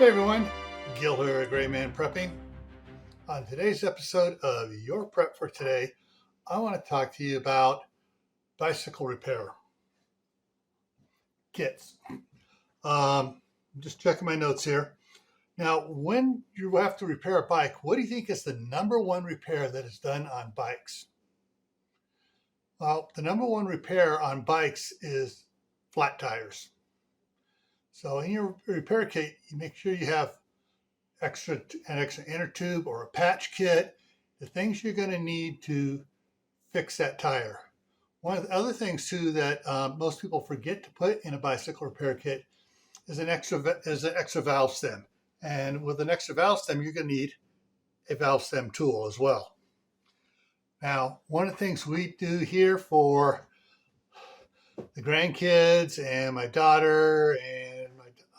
Hey everyone, Gil here at Grayman Prepping. On today's episode of Your Prep for Today, I want to talk to you about bicycle repair kits. Just checking my notes here. Now, when you have to repair a bike, what do you think is the number one repair that is done on bikes? Well, the number one repair on bikes is flat tires. So in your repair kit, you make sure you have an extra inner tube or a patch kit, the things you're going to need to fix that tire. One of the other things too that most people forget to put in a bicycle repair kit is an extra valve stem. And with an extra valve stem, you're going to need a valve stem tool as well. Now, one of the things we do here for the grandkids and my daughter and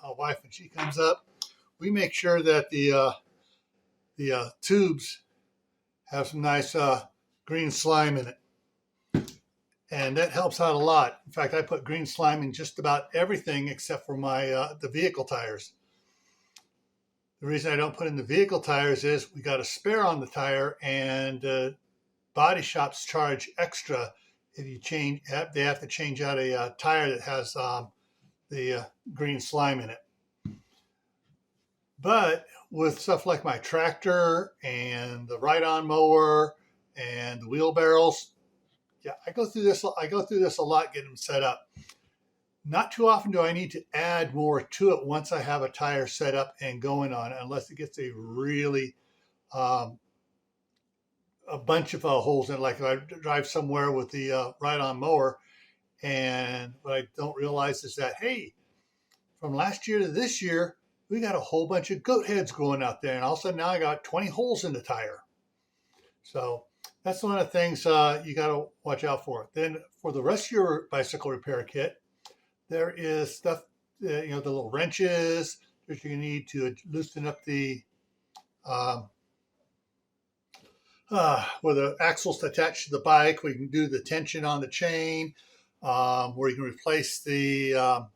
my wife when she comes up, we make sure that the tubes have some nice green slime in it. And that helps out a lot. In fact, I put green slime in just about everything except for my the vehicle tires. The reason I don't put in the vehicle tires is we got a spare on the tire, and body shops charge extra if you change. They have to change out a tire that has the green slime in it. But with stuff like my tractor and the ride-on mower and the wheelbarrows, yeah, I go through this a lot getting them set up. Not too often do I need to add more to it once I have a tire set up and going on, unless it gets a really a bunch of holes in it. Like if I drive somewhere with the ride-on mower, and what I don't realize is that, hey, from last year to this year, we got a whole bunch of goat heads growing out there, and all of a sudden now I got 20 holes in the tire. So that's one of the things you got to watch out for. Then for the rest of your bicycle repair kit, there is stuff, the little wrenches that you need to loosen up the where the axles attached to the bike, where you can do the tension on the chain, where you can replace the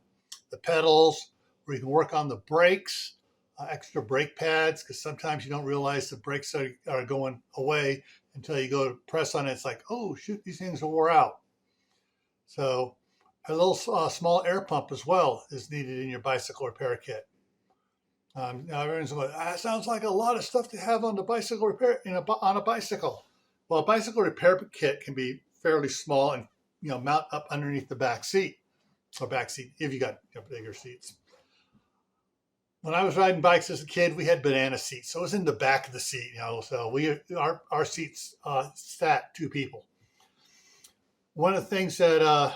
pedals, where you can work on the brakes, extra brake pads, because sometimes you don't realize the brakes are going away until you go to press on it. It's like, oh, shoot, these things are wore out. So a little small air pump as well is needed in your bicycle repair kit. Now everyone's like, that sounds like a lot of stuff to have on the bicycle repair on a bicycle. Well, a bicycle repair kit can be fairly small and mount up underneath the back seat if you got bigger seats. When I was riding bikes as a kid, we had banana seats, so it was in the back of the seat. So our seats sat two people. One of the things that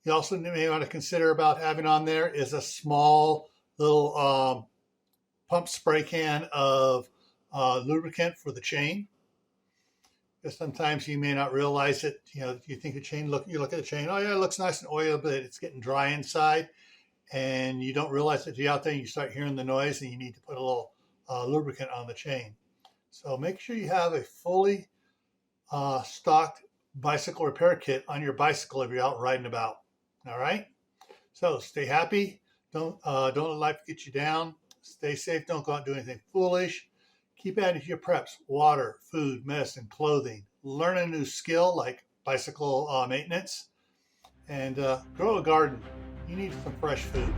you also may want to consider about having on there is a small little pump spray can of lubricant for the chain. Because sometimes you may not realize it. You think the chain, you look at the chain, oh yeah, it looks nice and oily, but it's getting dry inside. And you don't realize that you're out there and you start hearing the noise and you need to put a little lubricant on the chain. So make sure you have a fully stocked bicycle repair kit on your bicycle if you're out riding about. All right? So stay happy. Don't let life get you down. Stay safe. Don't go out and do anything foolish. Keep adding to your preps: water, food, medicine, clothing. Learn a new skill like bicycle maintenance. And grow a garden. You need some fresh food.